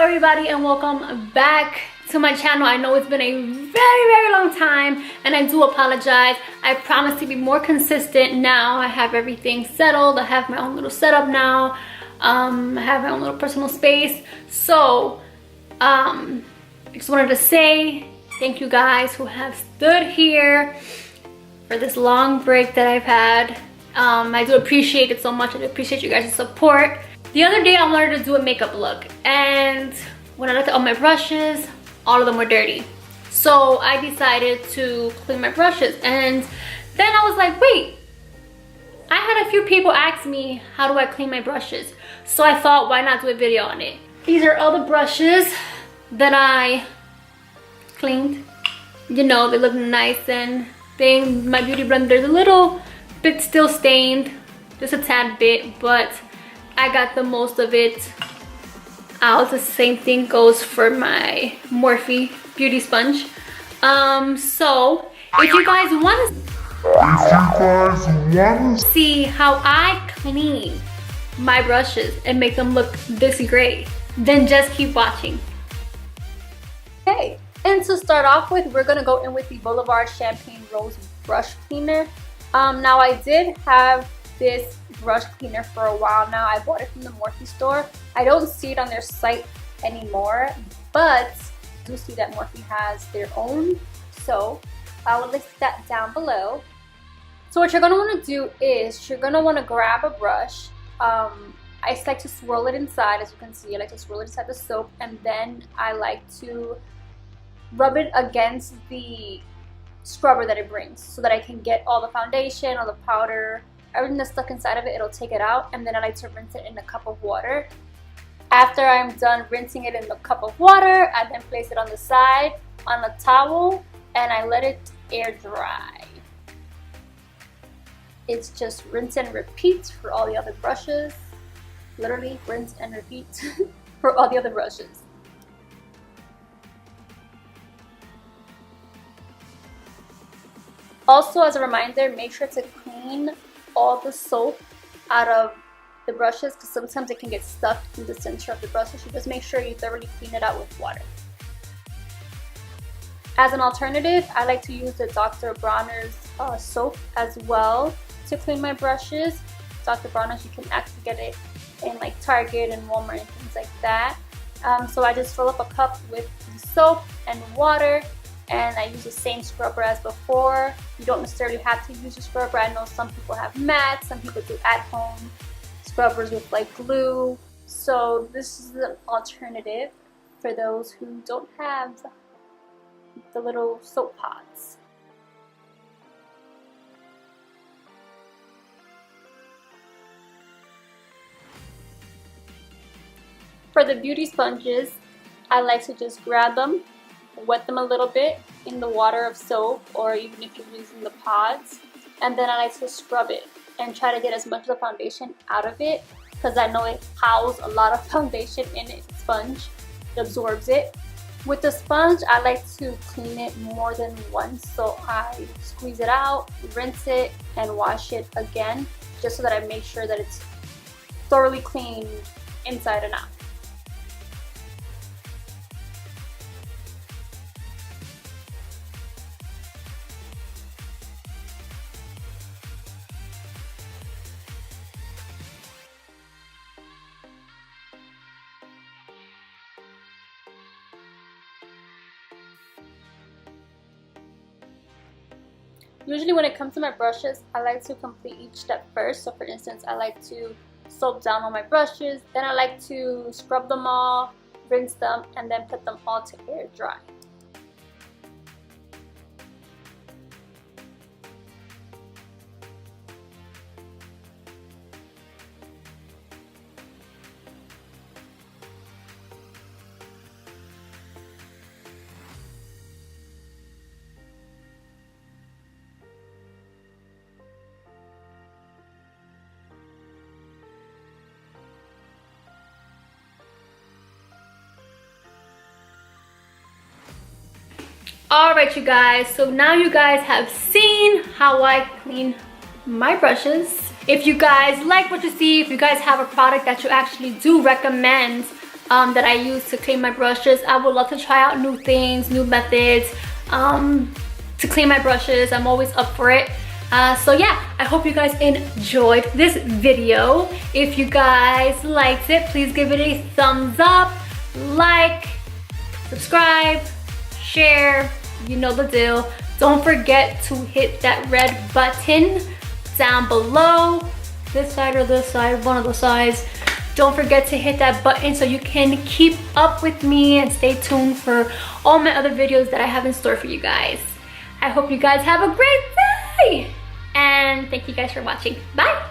everybody, and welcome back to my channel. I know it's been a very long time and I do apologize. I promise to be more consistent now. I have everything settled. I have my own little setup now. I have my own little personal space. So I just wanted to say thank you guys who have stood here for this long break that I've had. I do appreciate it so much. I appreciate you guys' support. The other day I wanted to do a makeup look, and when I looked at all my brushes, all of them were dirty. So I decided to clean my brushes, and then I was like, wait, I had a few people ask me how do I clean my brushes, so I thought, why not do a video on it. These are all the brushes that I cleaned. You know, they look nice and thing. My beauty blender's a little bit still stained, just a tad bit, but I got the most of it out. The same thing goes for my Morphe beauty sponge. So if you guys want to see how I clean my brushes and make them look this great, then just keep watching. Okay, and to start off with, we're gonna go in with the Boulevard Champagne Rose brush cleaner. Now I did have this brush cleaner for a while now. I bought it from the Morphe store. I don't see it on their site anymore, but I do see that Morphe has their own, so I will list that down below. So what you're going to want to do is you're going to want to grab a brush. I just like to swirl it inside. As you can see, I like to swirl it inside the soap, and then I like to rub it against the scrubber that it brings so that I can get all the foundation, all the powder, everything that's stuck inside of it. It'll take it out, and then I like to rinse it in a cup of water. After I'm done rinsing it in the cup of water, I then place it on the side on a towel and I let it air dry. It's just rinse and repeat for all the other brushes. Literally rinse and repeat for all the other brushes. Also, as a reminder, make sure to clean all the soap out of the brushes, because sometimes it can get stuck in the center of the brushes. So just make sure you thoroughly clean it out with water. As an alternative, I like to use the Dr. Bronner's soap as well to clean my brushes. Dr. Bronner's, you can actually get it in like Target and Walmart and things like that. So I just fill up a cup with the soap and water, and I use the same scrubber as before. You don't necessarily have to use a scrubber. I know some people have mats, some people do at-home scrubbers with like glue. So this is an alternative for those who don't have the little soap pods. For the beauty sponges, I like to just grab them, wet them a little bit in the water of soap, or even if you're using the pods, and then I like to scrub it and try to get as much of the foundation out of it, because I know it houses a lot of foundation in its sponge. It absorbs it. With the sponge, I like to clean it more than once, so I squeeze it out, rinse it, and wash it again, just so that I make sure that it's thoroughly cleaned inside and out. Usually when it comes to my brushes, I like to complete each step first. So for instance, I like to soap down all my brushes, then I like to scrub them all, rinse them, and then put them all to air dry. Alright you guys, so now you guys have seen how I clean my brushes. If you guys like what you see, if you guys have a product that you actually do recommend that I use to clean my brushes. I would love to try out new things, new methods to clean my brushes. I'm always up for it. So yeah, I hope you guys enjoyed this video. If you guys liked it, please give it a thumbs up, like, subscribe, share, you know the deal. Don't forget to hit that red button down below, this side or this side, one of the sides. Don't forget to hit that button so you can keep up with me and stay tuned for all my other videos that I have in store for you guys. I hope you guys have a great day, and thank you guys for watching. Bye.